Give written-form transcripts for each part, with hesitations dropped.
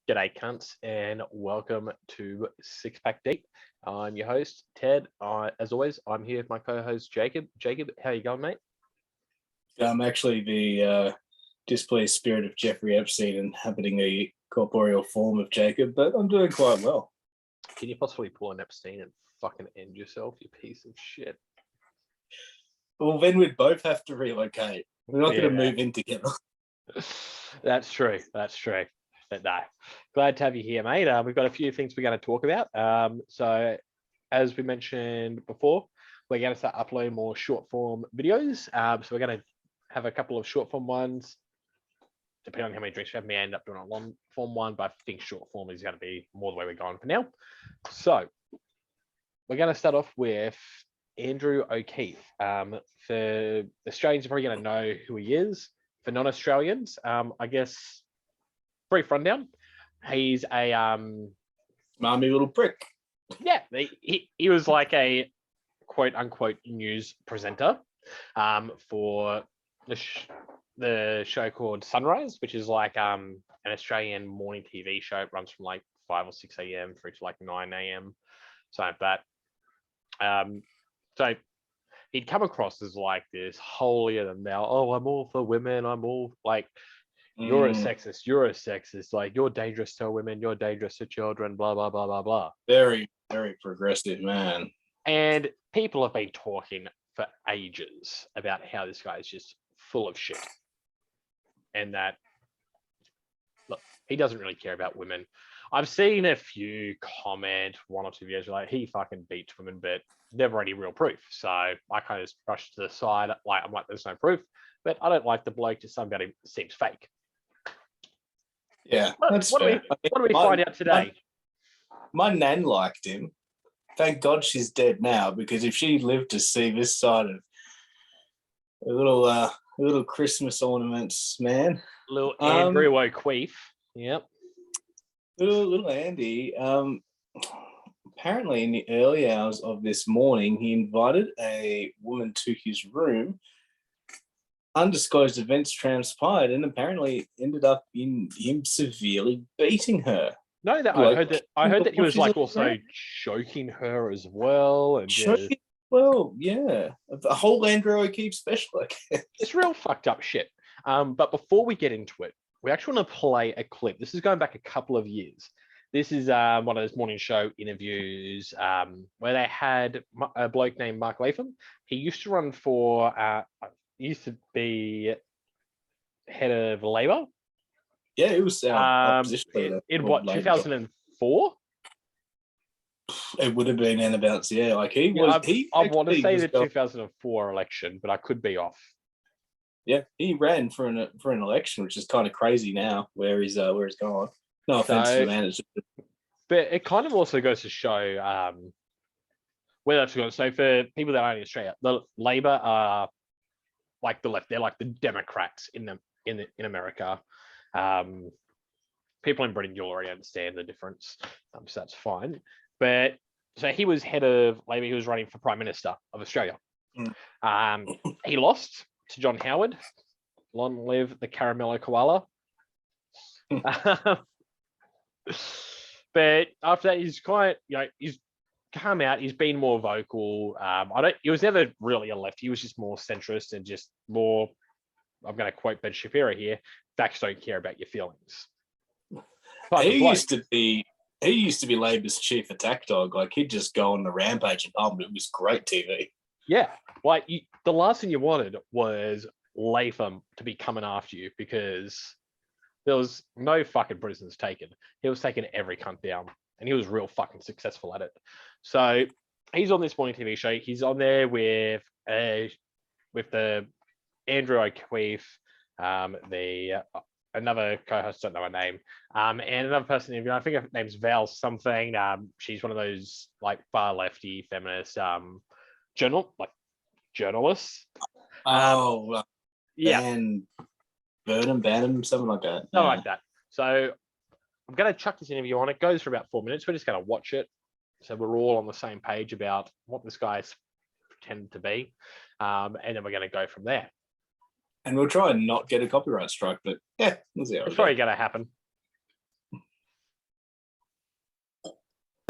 G'day, cunts, and welcome to Six Pack Deep. I'm your host, Ted. As always, I'm here with my co-host, Jacob. Jacob, how you going, mate? I'm actually the displeased spirit of Jeffrey Epstein inhabiting a corporeal form of Jacob, but I'm doing quite well. Can you possibly pull an Epstein and fucking end yourself, you piece of shit? Well, then we'd both have to relocate. We're not going to Yeah. move in together. That's true. But no, glad to have you here, mate. We've got a few things we're going to talk about. So, as we mentioned before, we're going to start uploading more short form videos. So we're going to have a couple of short form ones. Depending on how many drinks we have, may end up doing a long form one, but I think short form is going to be more the way we're going for now. So, we're going to start off with Andrew O'Keefe. For Australians, you're probably going to know who he is. For non-Australians, I guess brief rundown. He's a Smarmy little prick. yeah, he was like a quote unquote news presenter for the show called Sunrise, which is like an Australian morning TV show. It runs from like 5 or 6 a.m. through to like 9 a.m. something like that. So he'd come across as like this holier than thou. Oh, I'm all for women. I'm all like, you're a sexist. You're a sexist. Like, you're dangerous to women. You're dangerous to children. Blah blah blah blah blah. Very, very progressive man. And people have been talking for ages about how this guy is just full of shit, and that look, he doesn't really care about women. I've seen a few comment, 1 or 2 videos like he fucking beats women, but never any real proof. So I kind of just brushed to the side. Like, I'm like, there's no proof, but I don't like the bloke. Just somebody that seems fake. Yeah, that's what fair. Do we find out today? My nan liked him. Thank God she's dead now, because if she lived to see this side of a little Christmas ornaments, man. Little Andrew O'Keefe. Yep. Little Andy. Apparently, in the early hours of this morning, he invited a woman to his room. Undisclosed events transpired, and apparently ended up in him severely beating her. No, I heard that he was like also choking her as well, and just, well, yeah, the whole Andrew O'Keefe special. It's real fucked up shit. But before we get into it, we actually want to play a clip. This is going back a couple of years. This is one of those morning show interviews where they had a bloke named Mark Latham. He used to run for, used to be head of Labor. Yeah, it was opposition in what, 2004? It would have been in about, yeah. Like he was. I want to say the 2004 election, but I could be off. Yeah, he ran for an election, which is kind of crazy now. Where he's gone. No offense to the man. But it kind of also goes to show where that's going. So for people that aren't in Australia, the Labor are like the left. They're like the Democrats in America. People in Britain, you'll already understand the difference, so that's fine. But so he was head of Labor. He was running for Prime Minister of Australia. He lost to John Howard. Long live the Caramello Koala. But after that, he's he's come out. He's been more vocal. He was never really a left. He was just more centrist and just more. I'm going to quote Ben Shapiro here: "Facts don't care about your feelings." He used to be Labor's chief attack dog. Like, he'd just go on the rampage and it was great TV. Yeah, like the last thing you wanted was Latham to be coming after you, because there was no fucking prisoners taken. He was taking every cunt down, and he was real fucking successful at it. So he's on this morning TV show. He's on there with the Andrew O'Keefe, another co-host, don't know her name, and another person, I think her name's Val something. She's one of those like far lefty feminist journalists. Yeah, and Burnham, something like that. Something like that. So I'm going to chuck this interview on. It goes for about 4 minutes. We're just going to watch it, so we're all on the same page about what this guy's pretended to be, and then we're going to go from there. And we'll try and not get a copyright strike, but yeah, we'll see how it's probably going to happen.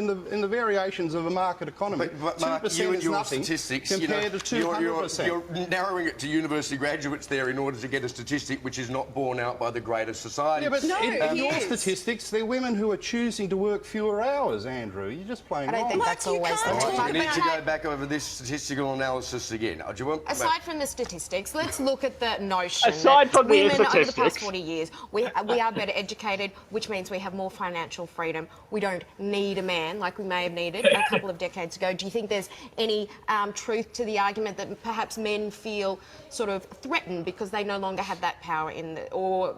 in the variations of a market economy. But Mark, 2% you and is your nothing statistics, compared to 200%. you're narrowing it to university graduates there in order to get a statistic which is not borne out by the greater society. Yeah, but No, in your it is. statistics, they're women who are choosing to work fewer hours, Andrew. You're just playing I don't wrong. think Mark, that's you always the can't All talk right, we need to about- go back over this statistical analysis again. Do you want? Aside from the statistics, let's look at the notion Aside that from the women over the past statistics. 40 years, we are better educated, which means we have more financial freedom. We don't need a man like we may have needed a couple of decades ago. Do you think there's any truth to the argument that perhaps men feel sort of threatened because they no longer have that power or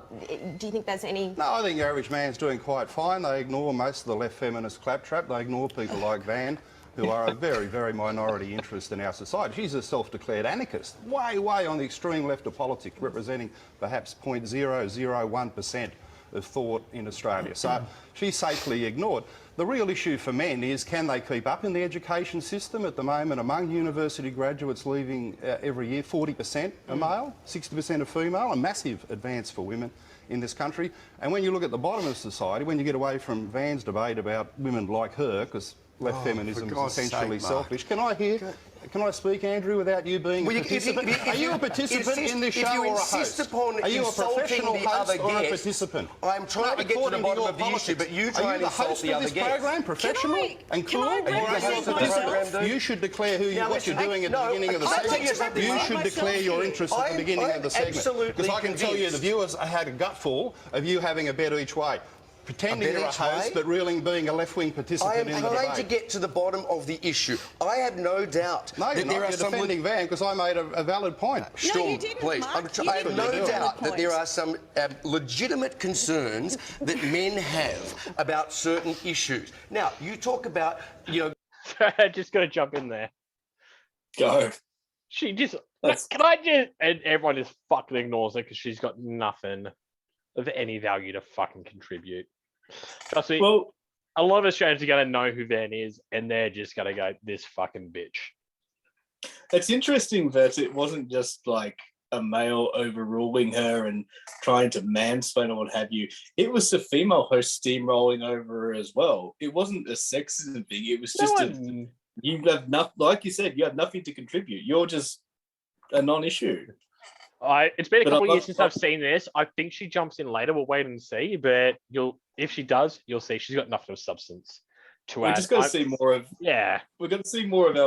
do you think there's any... No, I think the average man's doing quite fine. They ignore most of the left feminist claptrap. They ignore people like Van, who are a very, very minority interest in our society. She's a self-declared anarchist, way on the extreme left of politics, representing perhaps 0.001% of thought in Australia. So she's safely ignored. The real issue for men is, can they keep up in the education system? At the moment, among university graduates leaving every year, 40% are male, 60% are female, a massive advance for women in this country. And when you look at the bottom of society, when you get away from Van's debate about women like her, because left feminism for is God's essentially sake, Mark. selfish. Can I speak, Andrew, without you being a participant? Are you a participant in this show or a host? Are you a professional host or a participant? I'm trying to get to the bottom of the issue, but you try and insult the other guest. Are you the host of this program, professional and cool? can I Or are you a represent participant? myself? You should declare what you're doing at the beginning of the I'll tell you segment. something, You Mark. should declare your interest at the beginning of the segment. absolutely Because I can tell you the convinced. viewers had a gutful of you having a bet each way. Pretending bet you're a each host, way? but really being a left-wing I participant am in the trying to debate. get to the bottom of the issue. I have no doubt No, you're that not. there are You're some... defending Van because I made a valid point. Storm, you didn't, please. Mark. I You have didn't no make a valid doubt that there point. are some legitimate concerns that men have about certain issues. Now, you talk about, Just got to jump in there. Go. She just... That's- Can I just... And everyone just fucking ignores her because she's got nothing of any value to fucking contribute. Trust me, Well, a lot of Australians are going to know who Van is, and they're just going to go, this fucking bitch. it's interesting that it wasn't just like a male overruling her and trying to mansplain or what have you. It was the female host steamrolling over her as well. It wasn't a sexism thing. It was just you have nothing, like you said, you have nothing to contribute. You're just a non-issue. It's been a But couple of I- years since I've seen this. I think she jumps in later. We'll wait and see. But if she does, you'll see she's got nothing of substance to We add. just got to see more of. Yeah. We're going to see more of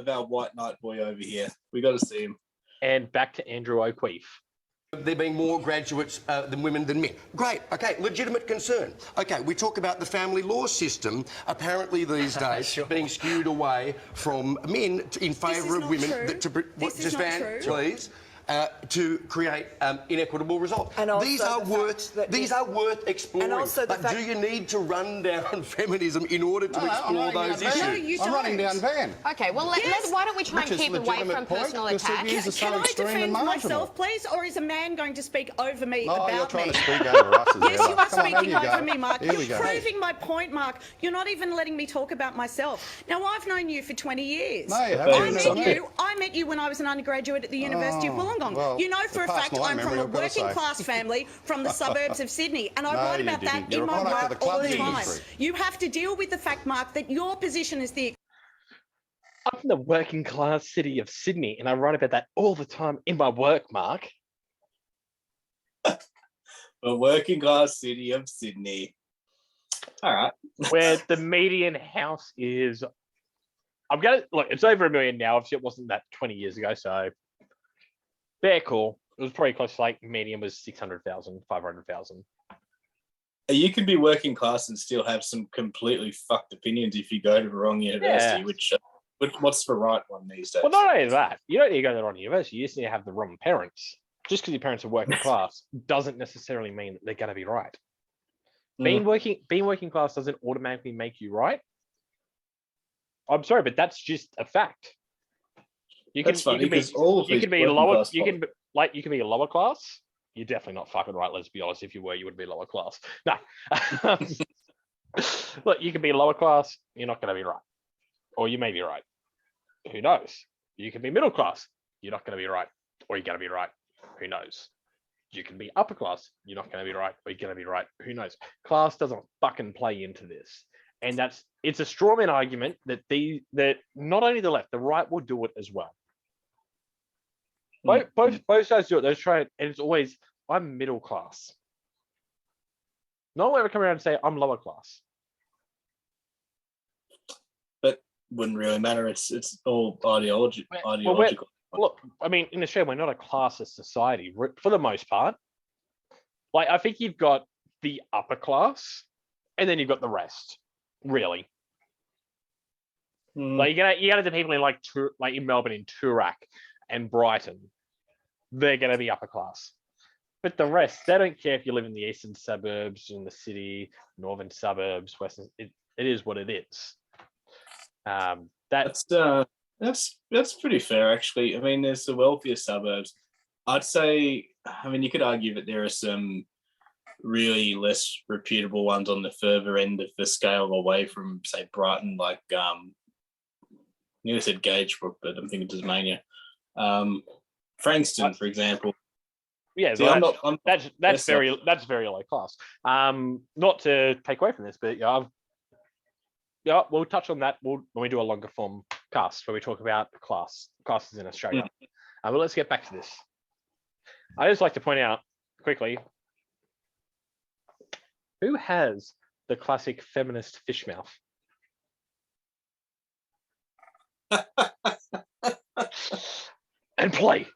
our white knight boy over here. We got to see him. And back to Andrew O'Keefe. there being more graduates than women than men. Great, okay, legitimate concern. Okay, we talk about the family law system, apparently these days being skewed away from men in favour of women. This is not true. Please. To create inequitable results. And also these are worth exploring. And also the but fact- do you need to run down feminism in order to explore those issues? No, you I'm running don't. down Van. Okay, well, why don't we try and Which is keep away legitimate from point, personal because the attacks? views are so Can I extreme and defend marginal. myself, please? Or is a man going to speak over me Oh, you're about trying me? to speak over us as Yes, well. you are Come on, have speaking you go. over me, Mark. Here we You're go. proving my point, Mark. You're not even letting me talk about myself. Now, I've known you for 20 years. No, you haven't. I met you when I was an undergraduate at the University of Wollongong. well, you know for a to pass fact my I'm memory, from a I've gotta working say. class family from the suburbs of Sydney, and I No, write you about that didn't. You're in a my product of work the all clubs the time. industry. You have to deal with the fact, Mark, that your position is the I'm from the working class city of Sydney, and I write about that all the time in my work, Mark. A working class city of Sydney. All right. Where the median house is, I'm gonna look. It's over $1 million now. Obviously, it wasn't that 20 years ago, so they're cool. It was probably close to like median was 600,000, 500,000. You can be working class and still have some completely fucked opinions if you go to the wrong university, Yeah. which what's the right one these days? Well, not only that, you don't need to go to the wrong university. You just need to have the wrong parents. Just because your parents are working class doesn't necessarily mean that they're going to be right. Being working class doesn't automatically make you right. I'm sorry, but that's just a fact. That's funny because all of you these can be working lower. class You can you can be a lower class. You're definitely not fucking right. Let's be honest. If you were, you would be lower class. No. Look, you can be lower class. You're not going to be right, or you may be right. Who knows? You can be middle class. You're not going to be right, or you're going to be right. Who knows? You can be upper class. You're not going to be right, or you're going to be right. Who knows? Class doesn't fucking play into this. And it's a straw man argument that that not only the left, the right will do it as well. Both sides do it. Those try, and it's always, I'm middle class. No one will ever come around and say I'm lower class. But wouldn't really matter. It's all ideological. Look, I mean, in Australia, we're not a classist society for the most part. Like, I think you've got the upper class, and then you've got the rest. Really, like you get the people in like in Melbourne, in Toorak and Brighton, they're going to be upper class. But the rest, they don't care if you live in the eastern suburbs, in the city, northern suburbs, western. It is what it is. That's pretty fair, actually. I mean, there's the wealthier suburbs. I'd say, I mean, you could argue that there are some really less reputable ones on the further end of the scale away from, say, Brighton, like nearly said Gagebrook, but I'm thinking Tasmania. Frankston, for example. Yeah, See, that's very low class. Not to take away from this, but we'll touch on that when we do a longer form cast where we talk about classes in Australia. But let's get back to this. I just like to point out quickly, who has the classic feminist fish mouth? And play.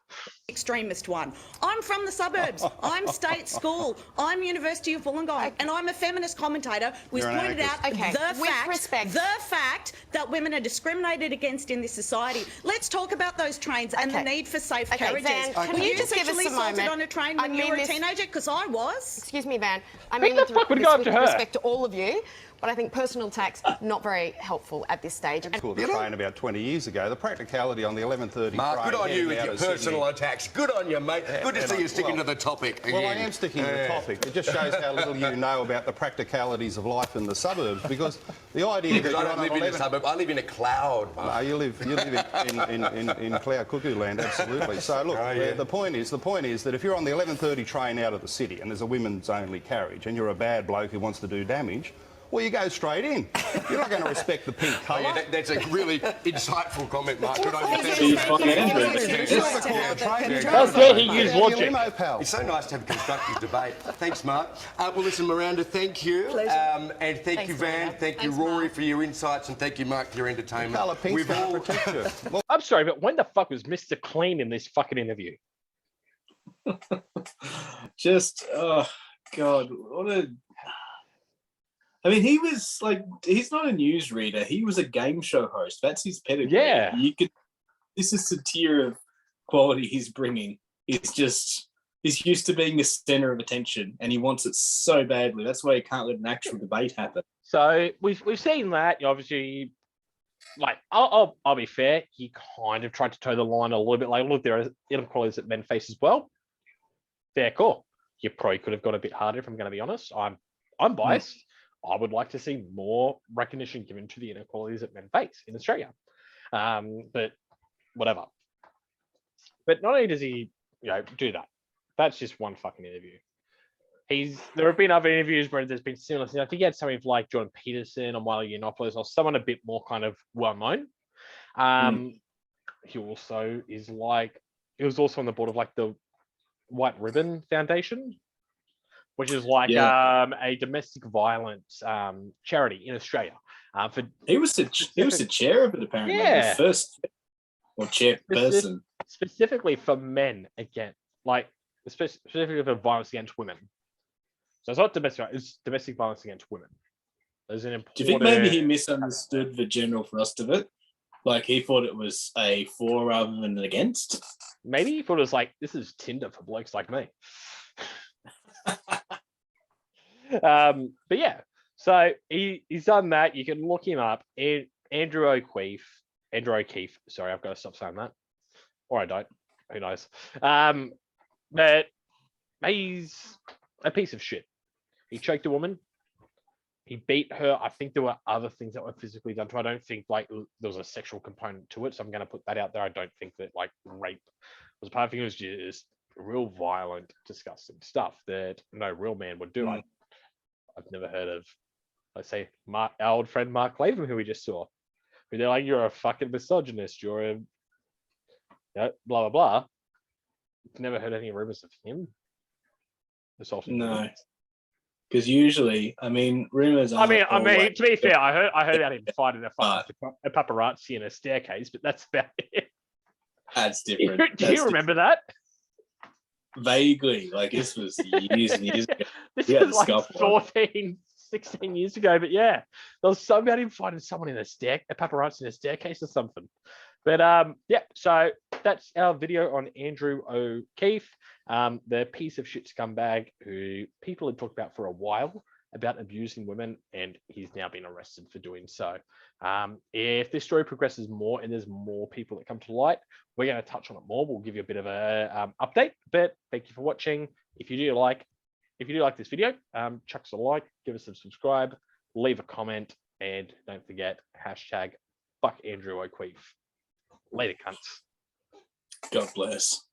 Extremist one. I'm from the suburbs. I'm state school. I'm University of Wollongong, and I'm a feminist commentator who's You're an pointed out anarchist. the fact that women are discriminated against in this society. Let's talk about those trains and the need for safe carriages. Van, can Were you just give us sexually a assaulted moment? on a train I when you mean were a this- teenager? Because I was. Excuse me, Van. I Who mean, the with fuck would go up to her? respect to all of you, but I think personal attacks not very helpful at this stage. And The train about 20 years ago. The practicality on the 11:30 Mark, train good on you heading with out your of Sydney. personal attacks. Good on you, mate. Good to see you sticking well- to the topic again. Well, I am sticking to the topic. It just shows how little you know about the practicalities of life in the suburbs, because the idea that Because you're I don't on live in a 11 suburb. I live in a cloud, Mark. No, you live in cloud cuckoo land, absolutely. So look, the point is that if you're on the 11:30 train out of the city and there's a women's only carriage and you're a bad bloke who wants to do damage, well, you go straight in. You're not going to respect the pink Oh, colour. yeah, that's a really insightful comment, Mark. Good on you. Thank you you. find Andrew. How dare he use logic? Limo, pal. It's so nice to have a constructive debate. Thanks, Mark. Well, listen, Miranda, thank you. Pleasure. And thank you, Van. Miranda. Thank you, Thanks, Rory, Mark. for your insights. And thank you, Mark, for your entertainment. Colour pink's We've going all... to protect you. Well, I'm sorry, but when the fuck was Mr. Clean in this fucking interview? Just, oh God, what a. I mean, he was like, he's not a newsreader. He was a game show host. That's his pedigree. Yeah. This is the tier of quality he's bringing. He's used to being the center of attention, and he wants it so badly. That's why he can't let an actual debate happen. So we've seen that. Obviously, like I'll be fair, he kind of tried to toe the line a little bit. Like, look, there are inequalities that men face as well. Fair call. You probably could have gone a bit harder, if I'm going to be honest. I'm biased. I would like to see more recognition given to the inequalities that men face in Australia. But whatever. But not only does he, do that. That's just one fucking interview. There have been other interviews where there's been similar things. I think he had something like Jordan Peterson or Milo Yiannopoulos or someone a bit more kind of well known. He also is he was also on the board of like the White Ribbon Foundation, which is like a domestic violence charity in Australia. He was the chair of it, apparently. Yeah. The first or chairperson. Specifically for men, again, like specifically for violence against women. So it's not domestic; it's domestic violence against women. There's an important. Do you think maybe he misunderstood the general thrust of it? Like he thought it was a for rather than an against? Maybe he thought it was like, this is Tinder for blokes like me. But yeah, so he's done that. You can look him up. Andrew O'Keefe. Sorry, I've got to stop saying that. Or I don't. Who knows? But he's a piece of shit. He choked a woman. He beat her. I think there were other things that were physically done to her. I don't think like there was a sexual component to it. So I'm going to put that out there. I don't think that like rape was a part of it. It was just real violent, disgusting stuff that no real man would do. I've never heard of let's say our old friend Mark Latham, who we just saw, who they're like, you're a fucking misogynist, you're a blah blah blah. Never heard any rumors of him assaulting No, women. because usually, I mean, rumors. I mean, aren't to be fair, I heard about him fighting But- a paparazzi in a staircase, but that's about it. That's Do different. you remember that? Vaguely, like this was years and years ago. This Yeah, was the like scuffle. 14, 16 years ago, but yeah, there was something about him fighting someone in a paparazzi in a staircase or something. But yeah, so that's our video on Andrew O'Keefe, the piece of shit scumbag who people had talked about for a while about abusing women, and he's now been arrested for doing so. If this story progresses more and there's more people that come to light, we're going to touch on it more. We'll give you a bit of a update. But thank you for watching. If you do like this video, chuck us a like, give us a subscribe, leave a comment, and don't forget #fuck Andrew O'Keefe. Later, cunts. God bless.